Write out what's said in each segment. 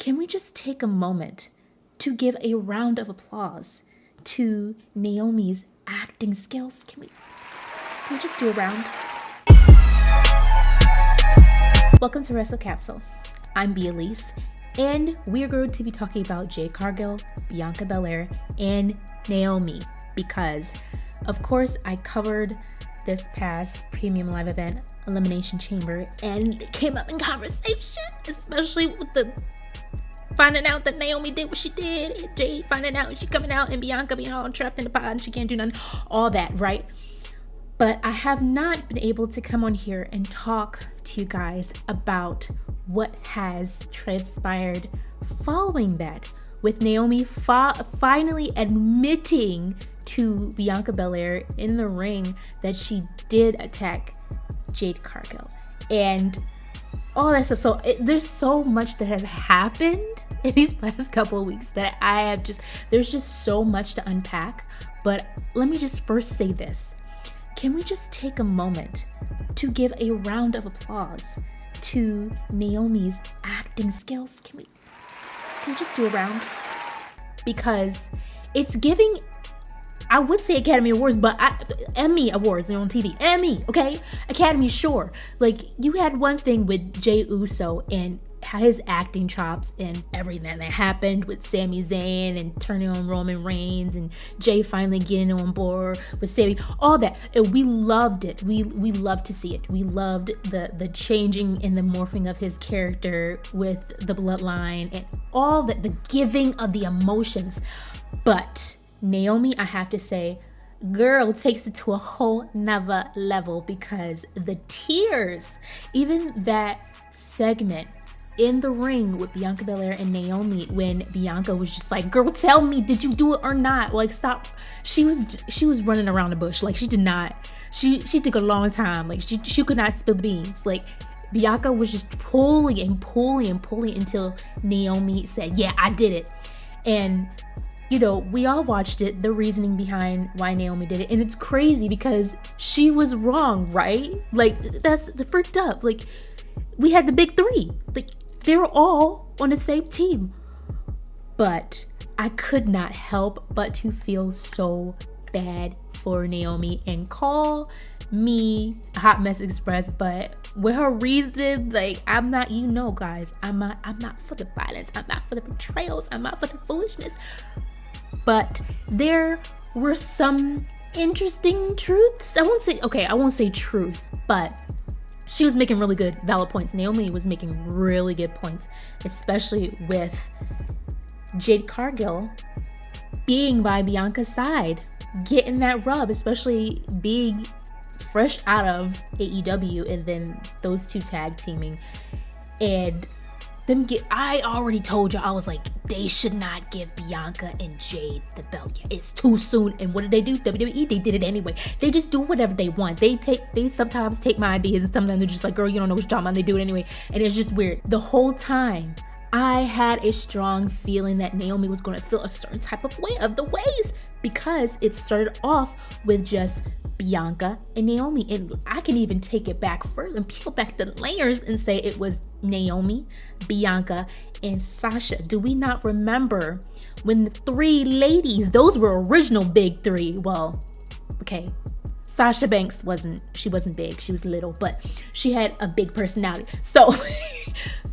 Can we just take a moment to give a round of applause to Naomi's acting skills? Can we just do a round? Welcome to Wrestle Capsule. I'm Elise, and we're going to be talking about Jade Cargill, Bianca Belair, and Naomi because, of course, I covered this past premium live event, Elimination Chamber, and it came up in conversation, especially with the finding out that Naomi did what she did, and Jade finding out she coming out, and Bianca being all trapped in the pod and she can't do nothing, all that, right? But I have not been able to come on here and talk to you guys about what has transpired following that, with Naomi finally admitting to Bianca Belair in the ring that she did attack Jade Cargill and all that stuff. So there's so much that has happened in these past couple of weeks that there's just so much to unpack. But let me just first say this. Can we just take a moment to give a round of applause to Naomi's acting skills? Can we just do a round? Because it's giving, I would say Academy Awards, but Emmy Awards, on TV. Emmy, okay? Academy, sure. Like, you had one thing with Jey Uso and his acting chops and everything that happened with Sami Zayn and turning on Roman Reigns and Jey finally getting on board with Sami, all that. And we loved it. We loved to see it. We loved the changing and the morphing of his character with the bloodline and all that, the giving of the emotions. But Naomi, I have to say, girl takes it to a whole nother level, because the tears, even that segment in the ring with Bianca Belair and Naomi, when Bianca was just like, girl, tell me, did you do it or not? Like, stop. She was running around the bush. Like, she took a long time. Like, she could not spill the beans. Like, Bianca was just pulling until Naomi said, yeah, I did it. And you know, we all watched it, the reasoning behind why Naomi did it. And it's crazy because she was wrong, right? Like, that's the freaked up. Like, we had the big three. Like, they were all on the same team. But I could not help but to feel so bad for Naomi and call me a hot mess express. But with her reason, like, I'm not, guys, I'm not for the violence. I'm not for the betrayals. I'm not for the foolishness. But there were some interesting truths. I won't say truth, but she was making really good, valid points. Naomi was making really good points, especially with Jade Cargill being by Bianca's side, getting that rub, especially being fresh out of AEW and then those two tag teaming. And I already told you, I was like, they should not give Bianca and Jade the belt yet. It's too soon. And what did they do? WWE, they did it anyway. They just do whatever they want. They sometimes take my ideas, and sometimes they're just like, girl, you don't know what you're talking about. They do it anyway. And it's just weird. The whole time, I had a strong feeling that Naomi was going to feel a certain type of way of the ways, because it started off with just Bianca and Naomi. And I can even take it back further and peel back the layers and say it was Naomi, Bianca, and Sasha. Do we not remember when the three ladies, those were original big three? Well, okay, Sasha Banks wasn't big, she was little, but she had a big personality. So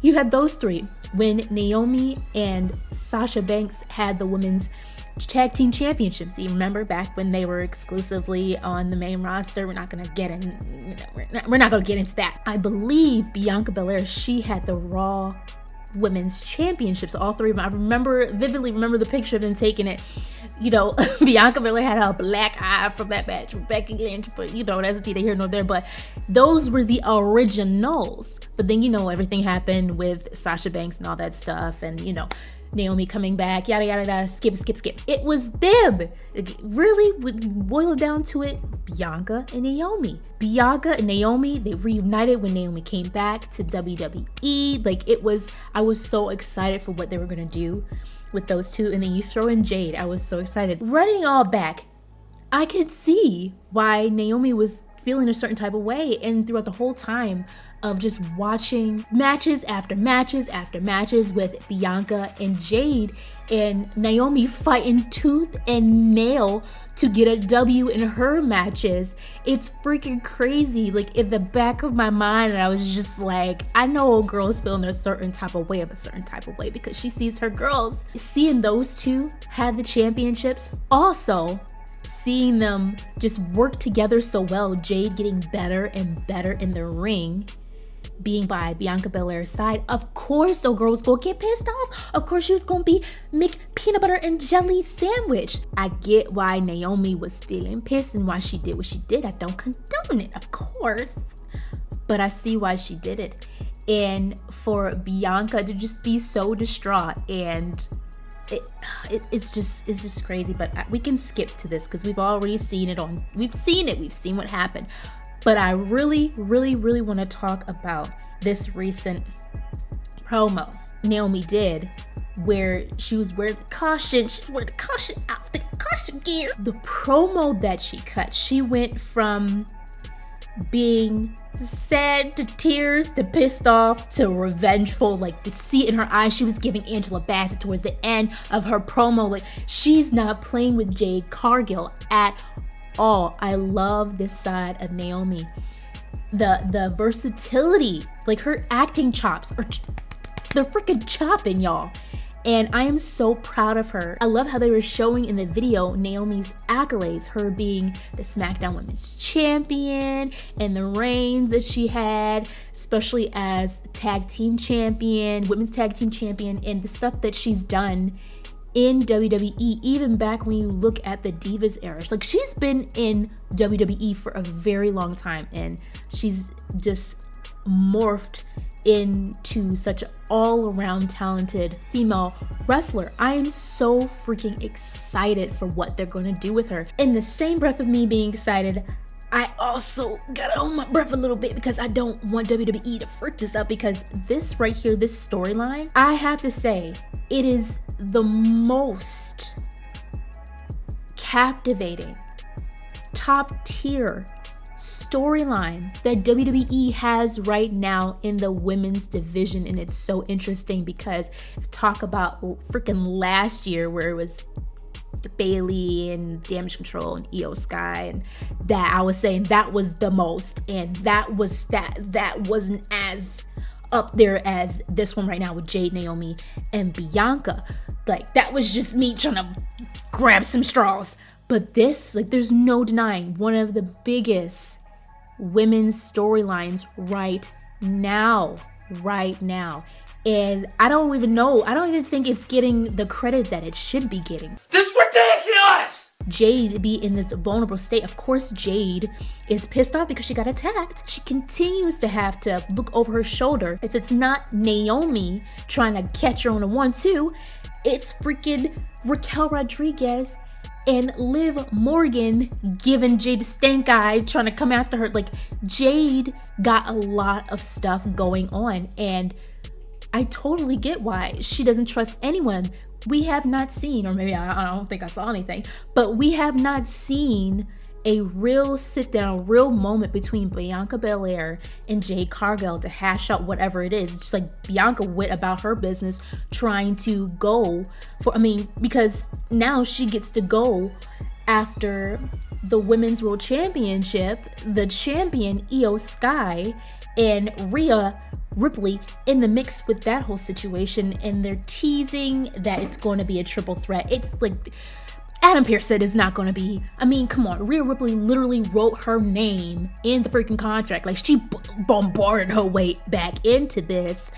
you had those three when Naomi and Sasha Banks had the women's tag team championships. You remember back when they were exclusively on the main roster? We're not gonna get into that. I believe Bianca Belair, she had the Raw Women's Championships, all three of them. I vividly remember the picture of them taking it. You know, Bianca Belair had a black eye from that match with Becky Lynch, but that's neither here nor there. But those were the originals. But then everything happened with Sasha Banks and all that stuff, and Naomi coming back, yada yada yada, skip. It was them. Really, would boil it down to it, Bianca and Naomi. Bianca and Naomi, they reunited when Naomi came back to WWE. Like, I was so excited for what they were gonna do with those two. And then you throw in Jade. I was so excited. Running all back, I could see why Naomi was feeling a certain type of way. And throughout the whole time of just watching matches after matches after matches with Bianca and Jade and Naomi fighting tooth and nail to get a W in her matches, it's freaking crazy. Like, in the back of my mind, and I was just like, I know a girl is feeling a certain type of way because she sees her girls. Seeing those two have the championships, also seeing them just work together so well, Jade getting better and better in the ring, being by Bianca Belair's side. Of course the girl was gonna get pissed off. Of course she was gonna be make peanut butter and jelly sandwich. I get why Naomi was feeling pissed and why she did what she did. I don't condone it, of course, but I see why she did it. And for Bianca to just be so distraught, and it's just crazy. But we can skip to this because we've already seen it we've seen what happened. But I really want to talk about this recent promo Naomi did where she was wearing the caution outfit, caution gear. The promo that she cut, she went from being sad to tears to pissed off to revengeful. Like, to see it in her eyes, she was giving Angela Bassett towards the end of her promo. Like, she's not playing with Jade Cargill at all. I love this side of Naomi. The versatility, like her acting chops are they're freaking chopping, y'all. And I am so proud of her. I love how they were showing in the video Naomi's accolades, her being the SmackDown Women's Champion and the reigns that she had, especially as tag team champion, women's tag team champion, and the stuff that she's done in WWE, even back when you look at the Divas era. Like, she's been in WWE for a very long time, and she's just morphed into such an all-around talented female wrestler. I am so freaking excited for what they're going to do with her. In the same breath of me being excited, I also gotta hold my breath a little bit because I don't want WWE to freak this up, because this right here, this storyline, I have to say, it is the most captivating, top tier storyline that WWE has right now in the women's division. And it's so interesting because talk about freaking last year where it was Bailey and Damage Control and Io Sky, and that I was saying that was the most, and that wasn't as up there as this one right now with Jade, Naomi, and Bianca. Like, that was just me trying to grab some straws. But this, like, there's no denying, one of the biggest women's storylines right now. And I don't even think it's getting the credit that it should be getting. This is ridiculous! Jade be in this vulnerable state. Of course, Jade is pissed off because she got attacked. She continues to have to look over her shoulder. If it's not Naomi trying to catch her on a 1-2, it's freaking Raquel Rodriguez and Liv Morgan giving Jade a stank eye, trying to come after her. Like, Jade got a lot of stuff going on, and I totally get why she doesn't trust anyone. We have not seen, or maybe I don't think I saw anything, but we have not seen a real sit down, a real moment between Bianca Belair and Jade Cargill to hash out whatever it is. It's just like Bianca went about her business trying to go for, because now she gets to go after the Women's World Championship, the champion Io Sky and Rhea Ripley in the mix with that whole situation, and they're teasing that it's going to be a triple threat. It's like Adam Pearce said it's not going to be. Come on. Rhea Ripley literally wrote her name in the freaking contract. Like, she bombarded her way back into this.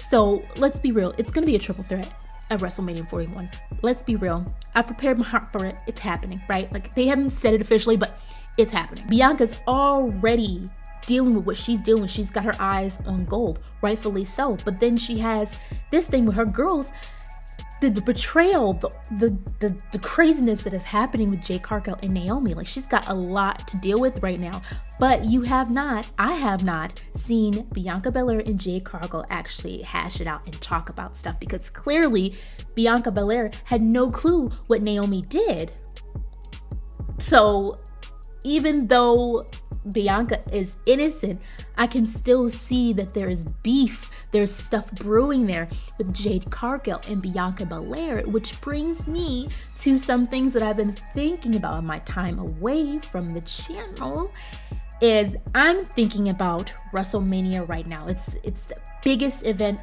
So let's be real. It's going to be a triple threat at WrestleMania 41. Let's be real. I prepared my heart for it. It's happening, right? Like, they haven't said it officially, but it's happening. Bianca's already dealing with what she's dealing with. She's got her eyes on gold, rightfully so. But then she has this thing with her girls, the betrayal, the craziness that is happening with Jade Cargill and Naomi. Like, she's got a lot to deal with right now. But I have not seen Bianca Belair and Jade Cargill actually hash it out and talk about stuff, because clearly Bianca Belair had no clue what Naomi did. So even though Bianca is innocent, I can still see that there is beef. There's stuff brewing there with Jade Cargill and Bianca Belair, which brings me to some things that I've been thinking about in my time away from the channel. Is I'm thinking about WrestleMania right now. It's the biggest event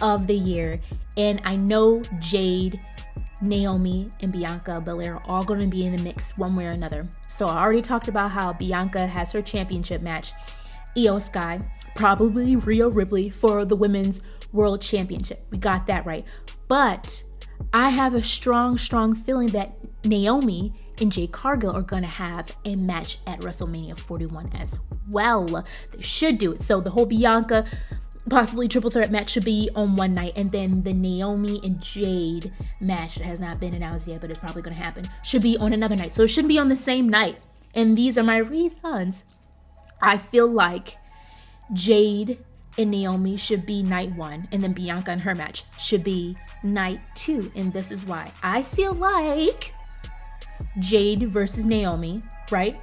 of the year, and I know Jade, Naomi, and Bianca Belair are all going to be in the mix one way or another. So I already talked about how Bianca has her championship match, Io Sky, probably Rhea Ripley for the Women's World Championship. We got that right. But I have a strong feeling that Naomi and Jade Cargill are going to have a match at WrestleMania 41 as well. They should do it. So the whole Bianca possibly triple threat match should be on one night, and then the Naomi and Jade match that has not been announced yet, but it's probably going to happen, should be on another night. So it shouldn't be on the same night. And these are my reasons. I feel like Jade and Naomi should be night 1, and then Bianca and her match should be night 2. And this is why. I feel like Jade versus Naomi, right?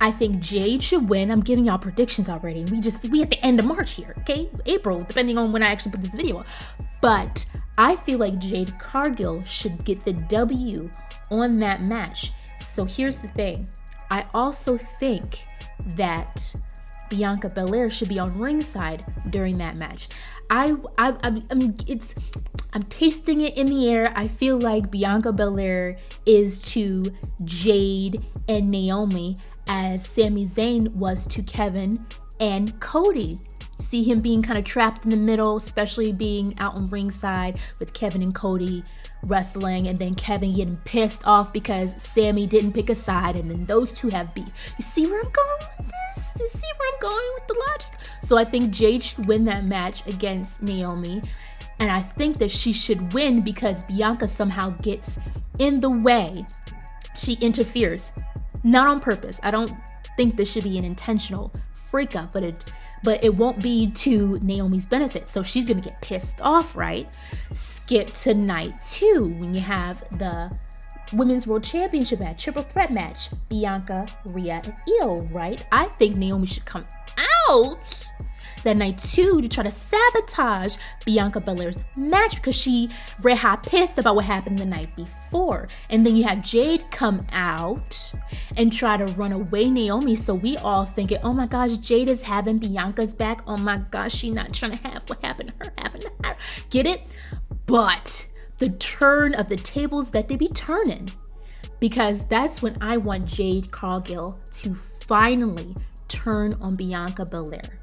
I think Jade should win. I'm giving y'all predictions already. We at the end of March here, okay? April, depending on when I actually put this video up. But I feel like Jade Cargill should get the W on that match. So here's the thing. I also think that Bianca Belair should be on ringside during that match. I'm tasting it in the air. I feel like Bianca Belair is to Jade and Naomi as Sami Zayn was to Kevin and Cody. See him being kind of trapped in the middle, especially being out on ringside with Kevin and Cody wrestling, and then Kevin getting pissed off because Sami didn't pick a side, and then those two have beef. You see where I'm going with this? You see where I'm going with the logic? So I think Jade should win that match against Naomi, and I think that she should win because Bianca somehow gets in the way. She interferes. Not on purpose. I don't think this should be an intentional freak out, but it won't be to Naomi's benefit. So she's gonna get pissed off, right? Skip to night 2 when you have the Women's World Championship match, triple threat match, Bianca, Rhea, and Io, right? I think Naomi should come out that night 2 to try to sabotage Bianca Belair's match because she red hot pissed about what happened the night before. And then you have Jade come out and try to run away Naomi, so we all thinking, oh my gosh, Jade is having Bianca's back. Oh my gosh, she not trying to have what happened to her happen to her. Get it? But the turn of the tables that they be turning, because that's when I want Jade Cargill to finally turn on Bianca Belair.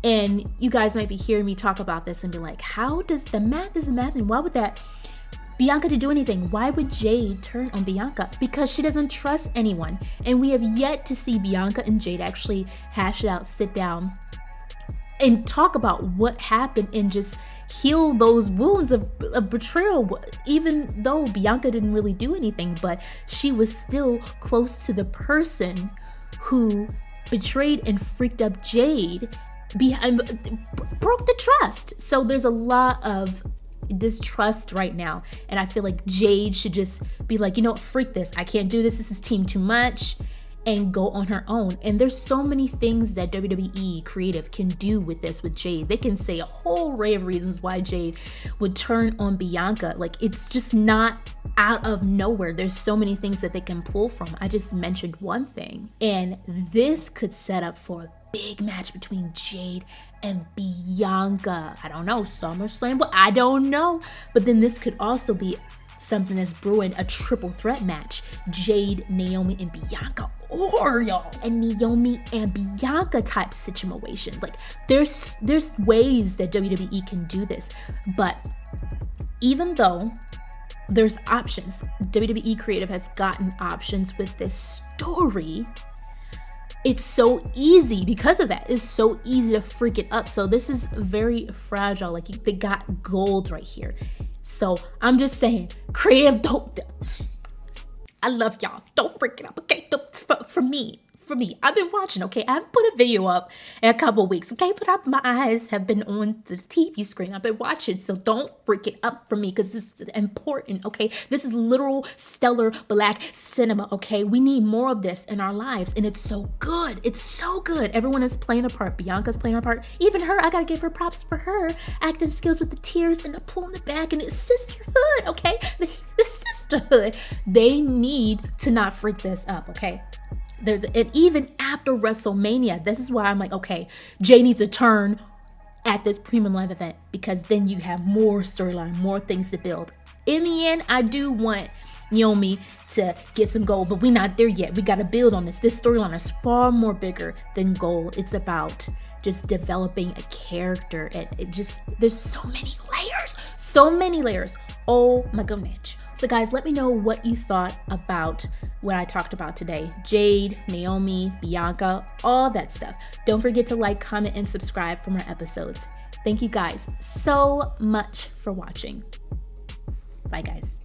And you guys might be hearing me talk about this and be like, how does the math is the math, and why would that Bianca to do anything? Why would Jade turn on Bianca? Because she doesn't trust anyone. And we have yet to see Bianca and Jade actually hash it out, sit down, and talk about what happened and just heal those wounds of betrayal. Even though Bianca didn't really do anything, but she was still close to the person who betrayed and freaked up Jade, broke the trust. So there's a lot of distrust right now, and I feel like Jade should just be like, you know what, freak this, I can't do this, this is team too much, and go on her own. And there's so many things that WWE creative can do with this with Jade. They can say a whole array of reasons why Jade would turn on Bianca. Like, it's just not out of nowhere. There's so many things that they can pull from. I just mentioned one thing, and this could set up for a big match between Jade and Bianca. I don't know, SummerSlam, but I don't know. But then this could also be something that's brewing, a triple threat match, Jade, Naomi, and Bianca, or y'all, a Naomi and Bianca type situation. Like, there's ways that WWE can do this, but even though there's options, WWE creative has gotten options with this story, it's so easy because of that. It's so easy to freak it up. So this is very fragile. Like, they got gold right here. So I'm just saying, creative, don't. I love y'all. Don't freak it up, okay? For me, for me. I've been watching, okay? I haven't put a video up in a couple weeks, okay? But my eyes have been on the TV screen. I've been watching, so don't freak it up for me because this is important, okay? This is literal stellar black cinema, okay? We need more of this in our lives, and it's so good. It's so good. Everyone is playing a part. Bianca's playing her part. Even her, I gotta give her props for her acting skills with the tears and the pull in the back and it's sisterhood, okay? The sisterhood. They need to not freak this up, okay? And even after WrestleMania, this is why I'm like, okay, Jay needs to turn at this premium live event because then you have more storyline, more things to build. In the end, I do want Naomi to get some gold, but we're not there yet. We got to build on this. This storyline is far more bigger than gold. It's about just developing a character, and there's so many layers. Oh my goodness. So guys, let me know what you thought about what I talked about today. Jade, Naomi, Bianca, all that stuff. Don't forget to like, comment, and subscribe for more episodes. Thank you guys so much for watching. Bye guys.